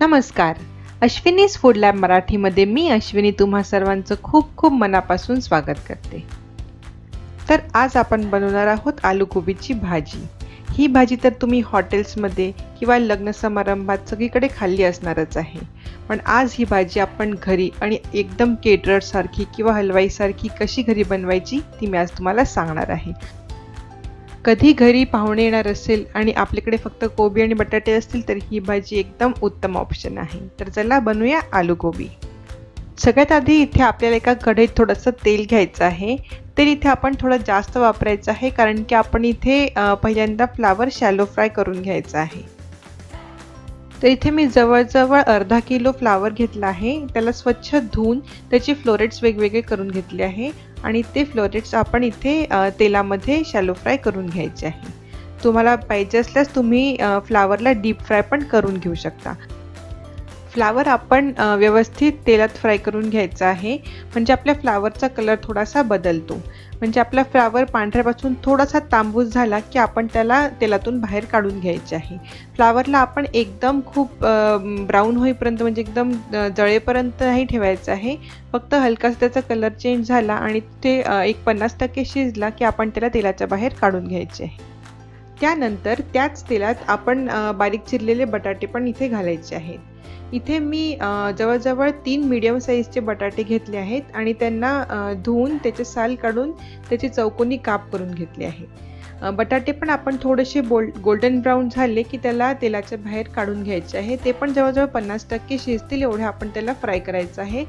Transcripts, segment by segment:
नमस्कार. अश्विनीज food lab मराठीमध्ये मी अश्विनी तुम्हा सर्वांचं खूप खूप मनापासून स्वागत करते. तर आज आपण बनवणार आहोत आलू गोबीची भाजी. ही भाजी तर तुम्ही हॉटेल्समध्ये किंवा लग्न समारंभात सगळीकडे खाल्ली असणारच आहे. पण आज ही भाजी आपण घरी आणि एकदम केटररसारखी किंवा हलवाईसारखी कशी घरी बनवायची ती मी आज तुम्हाला सांगणार आहे. कधी घरी पाहुणे येणार असेल आणि आपल्याकडे फक्त कोबी आणि बटाटे असतील तर ही भाजी एकदम उत्तम ऑप्शन आहे. तर चला बनवूया आलू गोबी. सगळ्यात आधी इथे आपल्याला एका कढईत थोडंसं तेल घ्यायचं आहे. तेल इथे आपण थोडं जास्त वापरायचं आहे कारण की आपण इथे पहिल्यांदा फ्लावर शॅलो फ्राय करून घ्यायचा आहे. तर इथे मी जवळजवळ अर्धा किलो फ्लावर घेतला आहे. त्याला स्वच्छ धुवून त्याचे फ्लोरेट्स वेगवेगळे करून घेतले आहे आणि ते फ्लोरेट्स आपण इथे तेलामध्ये शॅलो फ्राय करून घ्यायचे आहे. तुम्हाला पाहिजे असल्यास तुम्ही फ्लावरला डीप फ्राय पण करून घेऊ शकता. फ्लावर आपण व्यवस्थित तेलात फ्राय करून घ्यायचा आहे म्हणजे आपल्या फ्लावरचा कलर थोडासा बदलतो. म्हणजे आपला फ्लावर पांढऱ्यापासून थोडासा तांबूस झाला की आपण त्याला तेलातून बाहेर काढून घ्यायचे आहे. फ्लावरला आपण एकदम खूप ब्राऊन होईपर्यंत म्हणजे एकदम जळेपर्यंत नाही ठेवायचं आहे. फक्त हलकासा त्याचा कलर चेंज झाला आणि ते एक 50% शिजला की आपण त्याला तेलाच्या बाहेर काढून घ्यायचे आहे. त्यानंतर त्याच तेलात आपण बारीक चिरलेले बटाटे पण इथे घालायचे आहेत. इथे मी जवळजवळ 3 मीडियम साईजचे बटाटे घेतले आहेत आणि त्यांना धुवून त्याचे साल काढून त्याचे चौकोनी काप करून घेतले आहे. बटाटे पण आपण थोडेसे गोल्डन ब्राऊन झाले की त्याला तेलाच्या बाहेर काढून घ्यायचे आहे. ते पण जवळजवळ 50% शिजतील एवढे आपण त्याला फ्राय करायचं आहे.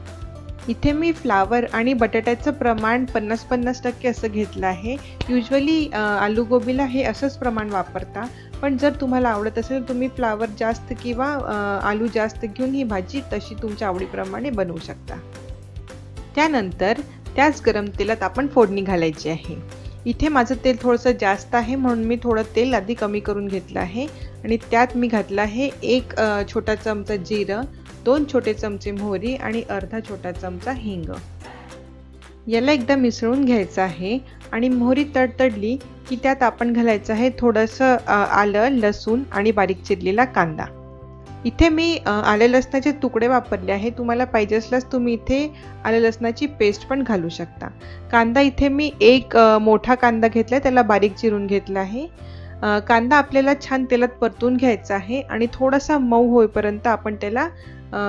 इथे मी फ्लावर आणि बटाट्याचं प्रमाण 50-50% असं घेतलं आहे. युजली आलू गोबीला हे असंच प्रमाण वापरता, पण जर तुम्हाला आवडत असेल तुम्ही फ्लावर जास्त किंवा आलू जास्त घेऊन ही भाजी तशी तुमच्या आवडीप्रमाणे बनवू शकता. त्यानंतर त्याच गरम तेलात आपण फोडणी घालायची आहे. इथे माझं तेल थोडंसं जास्त आहे म्हणून मी थोडं तेल आधी कमी करून घेतलं आहे आणि त्यात मी घातलं आहे 1 छोटा चमचा जिरं, 2 छोटे चमचे मोहरी आणि अर्धा छोटा चमचा हिंग. याला एकदा मिसळून घ्यायचं आहे आणि मोहरी तडतडली की त्यात आपण घालायचं आहे थोडंसं आलं, लसूण आणि बारीक चिरलेला कांदा. इथे मी आलं लसणाचे तुकडे वापरले आहे. तुम्हाला पाहिजे असल्यास तुम्ही इथे आलं लसणाची पेस्ट पण घालू शकता. कांदा इथे मी एक मोठा कांदा घेतला त्याला बारीक चिरून घेतला आहे. कांदा आपल्याला छान तेलात परतून घ्यायचा आहे आणि थोडासा मऊ होईपर्यंत आपण त्याला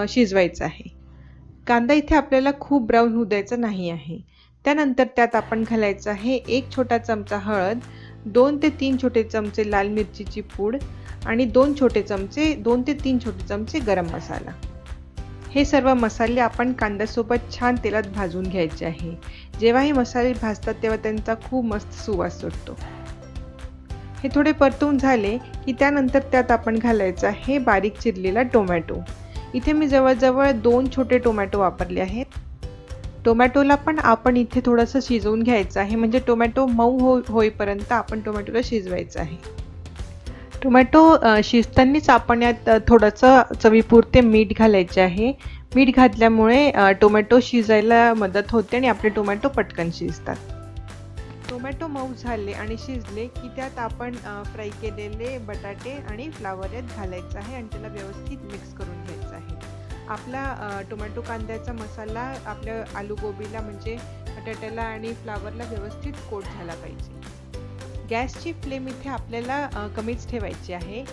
शिजवायचा आहे. कांदा इथे आपल्याला खूप ब्राऊन होऊ द्यायचा नाही आहे. त्यानंतर त्यात आपण घालायचं आहे 1 छोटा चमचा हळद, 2 ते 3 छोटे चमचे लाल मिरचीची पूड आणि 2 ते 3 छोटे चमचे गरम मसाला. हे सर्व मसाले आपण कांद्यासोबत छान तेलात भाजून घ्यायचे आहे. जेव्हा हे मसाले भाजतात तेव्हा त्यांचा खूप मस्त सुवास सुटतो. हे थोडे परतून झाले की त्यानंतर त्यात आपण घालायचं आहे बारीक चिरलेला टोमॅटो. इथे मी जवळजवळ 2 छोटे टोमॅटो वापरले आहेत. टोमॅटोला पण आपण इथे थोडंसं शिजवून घ्यायचं आहे म्हणजे टोमॅटो मऊ होईपर्यंत आपण टोमॅटोला शिजवायचं आहे. टोमॅटो शिजतानाच आपण यात थोडंसं चवीपुरते मीठ घालायचे आहे. मीठ घातल्यामुळे टोमॅटो शिजायला मदत होते आणि आपले टोमॅटो पटकन शिजतात. टोमॅटो मऊ झाले आणि शिजले की त्यात आपण फ्राय केलेले बटाटे आणि फ्लावर यात घालायचं आहे आणि त्याला व्यवस्थित मिक्स करून घ्यायचं आहे. आपला टोमॅटो कांद्याचा मसाला आपल्या आलू गोबीला म्हणजे बटाट्याला आणि फ्लावरला व्यवस्थित कोट झाला पाहिजे. गॅसची फ्लेम इथे आपल्याला कमीच ठेवायची आहे.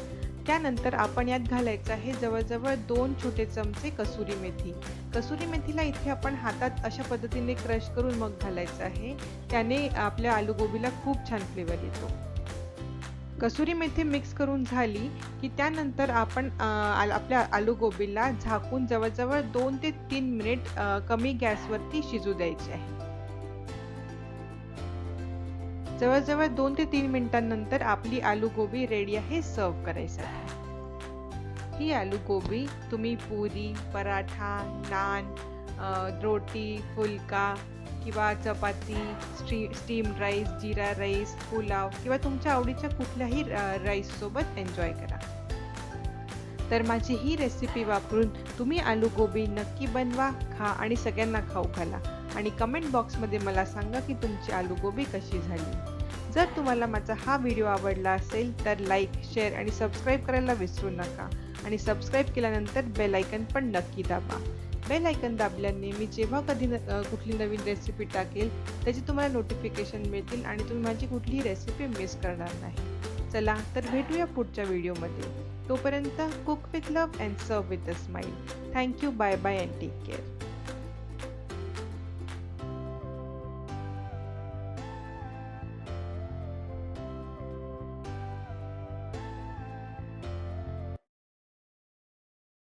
त्यानंतर आपण यात घालायचं आहे जवळजवळ 2 छोटे चमचे कसुरी मेथी. कसुरी मेथीला इथे आपण हातात अशा पद्धतीने क्रश करून मग घालायचं आहे. त्याने आपल्या आलू गोबीला खूप छान फ्लेवर येतो. कसुरी मेथी मिक्स करून झाली की त्यानंतर आपण आपल्या आलू गोबीला झाकून जवळजवळ 2 ते 3 मिनिट कमी गॅसवरती शिजू द्यायचे आहे. जवळजवळ 2 ते 3 मिनिटांनंतर आपली आलू गोबी रेडी आहे सर्व करायसाठी. ही आलू गोबी तुम्ही पुरी, पराठा, नान, रोटी, फुलका किंवा चपाती, स्टीम राईस, जीरा राईस, पुलाव किंवा तुमच्या आवडीच्या कुठल्याही राईससोबत एन्जॉय करा. तर माझी ही रेसिपी वापरून तुम्ही आलू गोबी नक्की बनवा, खा आणि सगळ्यांना खाऊ घाला आणि कमेंट बॉक्समध्ये मला सांगा की तुमची आलू गोबी कशी झाली. जर तुम्हाला माझा हा व्हिडिओ आवडला असेल तर लाईक, शेअर आणि सबस्क्राईब करायला विसरू नका. आणि सबस्क्राईब केल्यानंतर बेल आयकन पण नक्की दाबा. बेल आयकन दाबल्याने मी जेव्हा कधी कुठली नवीन रेसिपी टाकेल त्याची तुम्हाला नोटिफिकेशन मिळतील आणि तुम्ही माझी कुठलीही रेसिपी मिस करणार नाही. चला तर भेटूया पुढच्या व्हिडिओमध्ये. तोपर्यंत cook with love and serve with a smile. Thank you. Bye bye and take care.